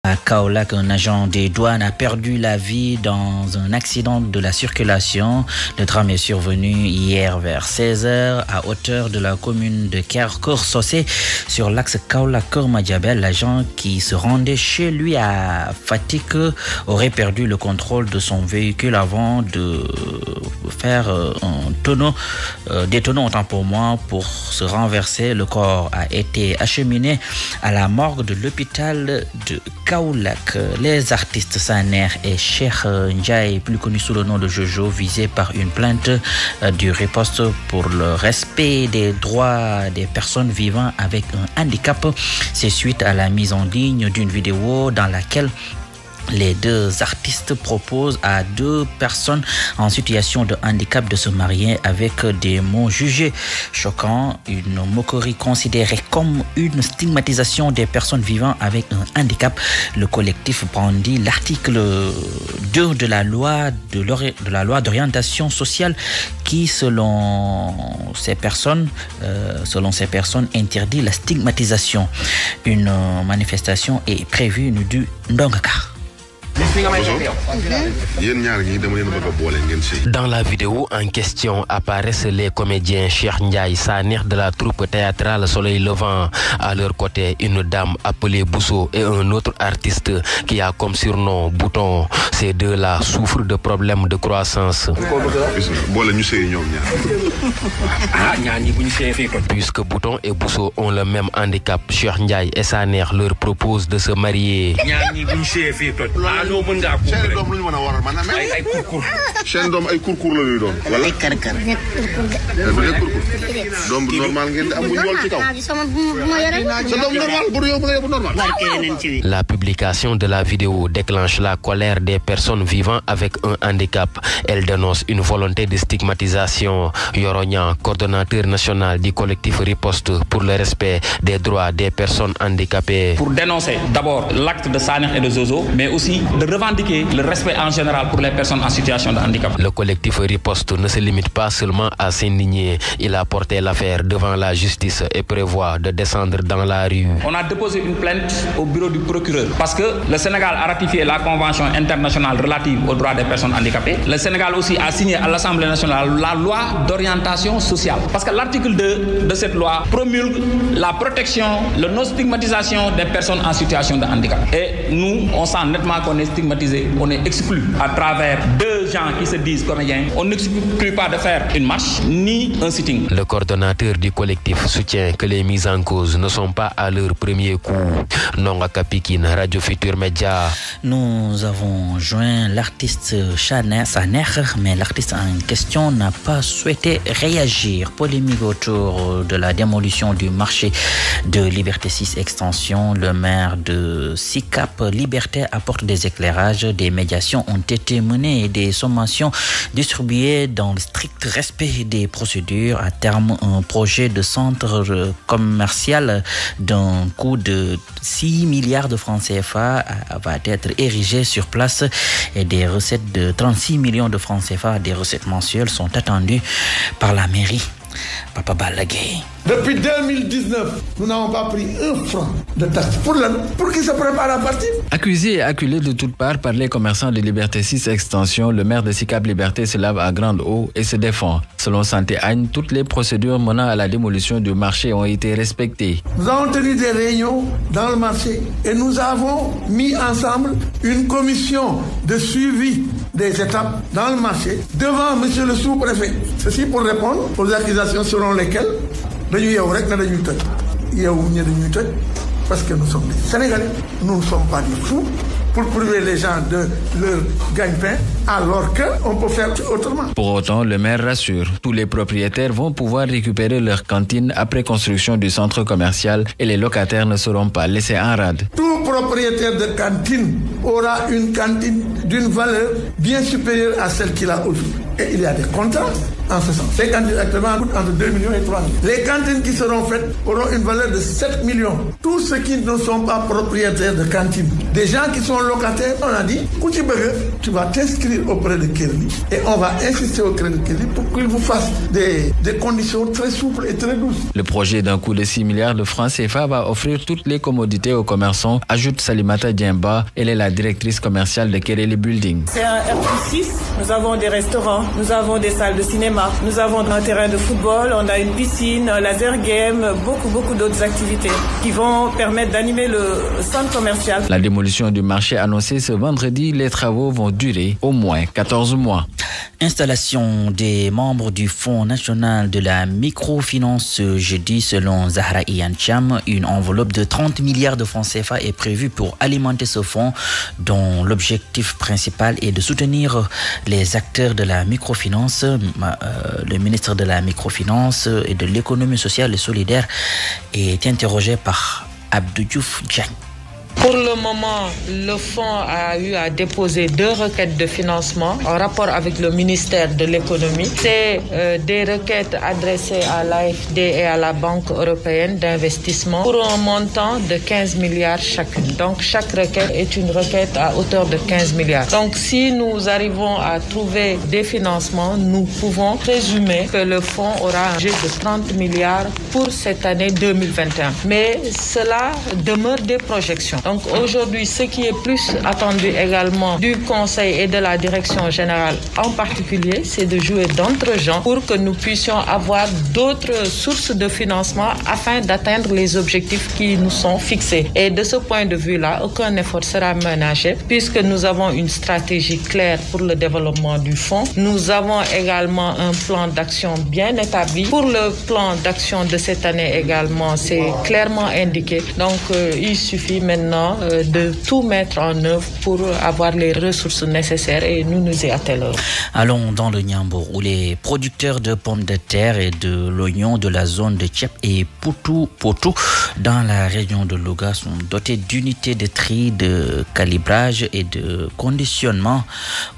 À Kaolack, un agent des douanes a perdu la vie dans un accident de la circulation. Le drame est survenu hier vers 16h à hauteur de la commune de Keur-Socé sur l'axe Kaolack-Keur-Madiabel. L'agent qui se rendait chez lui à Fatick aurait perdu le contrôle de son véhicule avant de faire un tonneau, des tonneaux autant pour moi pour se renverser. Le corps a été acheminé à la morgue de l'hôpital de Kaolack. Les artistes Saner et Cheikh Ndiaye, plus connus sous le nom de Jojo, visés par une plainte du riposte pour le respect des droits des personnes vivant avec un handicap. C'est suite à la mise en ligne d'une vidéo dans laquelle les deux artistes proposent à deux personnes en situation de handicap de se marier avec des mots jugés choquants, une moquerie considérée comme une stigmatisation des personnes vivant avec un handicap. Le collectif brandit l'article 2 de la loi d'orientation sociale qui, selon ces personnes, interdit la stigmatisation. Une manifestation est prévue du Ndongaka. Dans la vidéo en question apparaissent les comédiens Cheikh Ndiaye Saner de la troupe théâtrale Soleil Levant. À leur côté, une dame appelée Bousso et un autre artiste qui a comme surnom Bouton. Ces deux-là souffrent de problèmes de croissance. Puisque Bouton et Bousso ont le même handicap, Cheikh Ndiaye et Saner leur proposent de se marier. La publication de la vidéo déclenche la colère des personnes vivant avec un handicap. Elle dénonce une volonté de stigmatisation. Yorognan, coordonnateur national du collectif Riposte pour le respect des droits des personnes handicapées. Pour dénoncer d'abord l'acte de Saner et de Zozo, mais aussi de revendiquer le respect en général pour les personnes en situation de handicap. Le collectif Riposte ne se limite pas seulement à s'indigner. Il a porté l'affaire devant la justice et prévoit de descendre dans la rue. On a déposé une plainte au bureau du procureur parce que le Sénégal a ratifié la Convention internationale relative aux droits des personnes handicapées. Le Sénégal aussi a signé à l'Assemblée nationale la loi d'orientation sociale. Parce que l'article 2 de cette loi promulgue la protection, la non-stigmatisation des personnes en situation de handicap. Et nous, on sent nettement qu'on est stigmatisé, on est exclu à travers deux gens qui se disent comédiens. On n'exclut pas de faire une marche ni un sitting. Le coordonnateur du collectif soutient que les mises en cause ne sont pas à leur premier coup. Nongaka Pikine, Radio Futur Média. Nous avons joint l'artiste Saner, mais l'artiste en question n'a pas souhaité réagir. Polémique autour de la démolition du marché de Liberté 6 Extension. Le maire de SICAP Liberté apporte des éclairages. Des médiations ont été menées et des sommations distribuées dans le strict respect des procédures. À terme, un projet de centre commercial d'un coût de 6 milliards de francs CFA va être érigé sur place et des recettes de 36 millions de francs CFA, des recettes mensuelles, sont attendues par la mairie. Papa Balagay. Depuis 2019, nous n'avons pas pris un franc de taxe pour qu'ils se préparent à partir. Accusé et acculé de toutes parts par les commerçants de Liberté 6 Extension, le maire de SICAP Liberté se lave à grande eau et se défend. Selon Santé Agne, toutes les procédures menant à la démolition du marché ont été respectées. Nous avons tenu des réunions dans le marché et nous avons mis ensemble une commission de suivi des étapes dans le marché devant monsieur le sous-préfet. Ceci pour répondre aux accusations selon lesquelles parce que nous sommes des Sénégalais, nous ne sommes pas des fous pour priver les gens de leur gagne-pain alors qu'on peut faire autrement. Pour autant, le maire rassure, tous les propriétaires vont pouvoir récupérer leur cantine après construction du centre commercial et les locataires ne seront pas laissés en rade. Tout propriétaire de cantine aura une cantine d'une valeur bien supérieure à celle qu'il a aujourd'hui. Et il y a des contrats en ce sens. Ces cantines actuellement coûtent entre 2 millions et 3 millions. Les cantines qui seront faites auront une valeur de 7 millions. Tous ceux qui ne sont pas propriétaires de cantines, des gens qui sont locataires, on a dit, tu vas t'inscrire auprès de Kerli et on va insister auprès de Kerli pour qu'il vous fasse des conditions très souples et très douces. Le projet d'un coût de 6 milliards de francs CFA va offrir toutes les commodités aux commerçants, ajoute Salimata Diemba. Elle est la directrice commerciale de Kereli Building. C'est un R+6. Nous avons des restaurants, nous avons des salles de cinéma, nous avons un terrain de football, on a une piscine, un laser game, beaucoup d'autres activités qui vont permettre d'animer le centre commercial. La démolition du marché annoncée ce vendredi, les travaux vont durer au moins 14 mois. Installation des membres du Fonds national de la microfinance ce jeudi selon Zahra Iyancham. Une enveloppe de 30 milliards de francs CFA est prévue pour alimenter ce fonds dont l'objectif principal est de soutenir les acteurs de la microfinance. Le ministre de la microfinance et de l'économie sociale et solidaire est interrogé par Abdou Diouf Diagne. Pour le moment, le fonds a eu à déposer 2 requêtes de financement en rapport avec le ministère de l'économie. C'est des requêtes adressées à l'AFD et à la Banque européenne d'investissement pour un montant de 15 milliards chacune. Donc chaque requête est une requête à hauteur de 15 milliards. Donc si nous arrivons à trouver des financements, nous pouvons présumer que le fonds aura un budget de 30 milliards pour cette année 2021. Mais cela demeure des projections. Donc aujourd'hui, ce qui est plus attendu également du Conseil et de la Direction générale en particulier, c'est de jouer d'entre-gens pour que nous puissions avoir d'autres sources de financement afin d'atteindre les objectifs qui nous sont fixés. Et de ce point de vue-là, aucun effort sera ménagé puisque nous avons une stratégie claire pour le développement du fonds. Nous avons également un plan d'action bien établi. Pour le plan d'action de cette année également, c'est clairement indiqué. Donc il suffit maintenant de tout mettre en œuvre pour avoir les ressources nécessaires et nous nous y attellerons. Allons dans le Niambour où les producteurs de pommes de terre et de l'oignon de la zone de Tchep et Poutou dans la région de Louga sont dotés d'unités de tri, de calibrage et de conditionnement.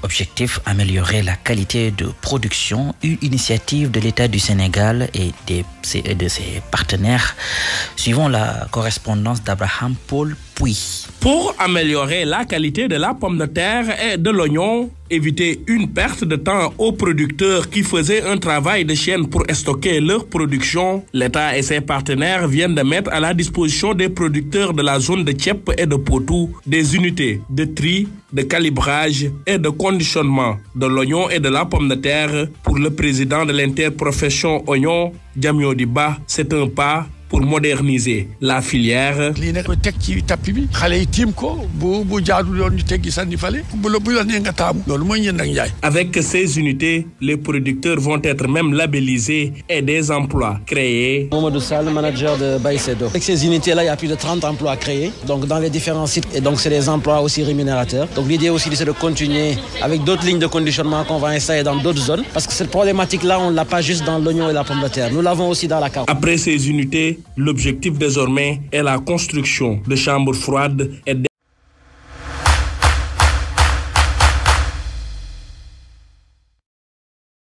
Objectif, améliorer la qualité de production. Une initiative de l'État du Sénégal et de ses partenaires. Suivons la correspondance d'Abraham Paul Puy. Pour améliorer la qualité de la pomme de terre et de l'oignon, éviter une perte de temps aux producteurs qui faisaient un travail de chaîne pour stocker leur production, l'État et ses partenaires viennent de mettre à la disposition des producteurs de la zone de Tchep et de Potou des unités de tri, de calibrage et de conditionnement de l'oignon et de la pomme de terre. Pour le président de l'interprofession oignon, Diamio Diba, c'est un pas pour moderniser la filière. Avec ces unités, les producteurs vont être même labellisés et des emplois créés. Mamadou Sall, manager de Baïsedo. Avec ces unités-là, il y a plus de 30 emplois créés donc dans les différents sites. Et donc, c'est des emplois aussi rémunérateurs. Donc, l'idée aussi, c'est de continuer avec d'autres lignes de conditionnement qu'on va installer dans d'autres zones. Parce que cette problématique-là, on ne l'a pas juste dans l'oignon et la pomme de terre. Nous l'avons aussi dans la carotte. Après ces unités, l'objectif désormais est la construction de chambres froides et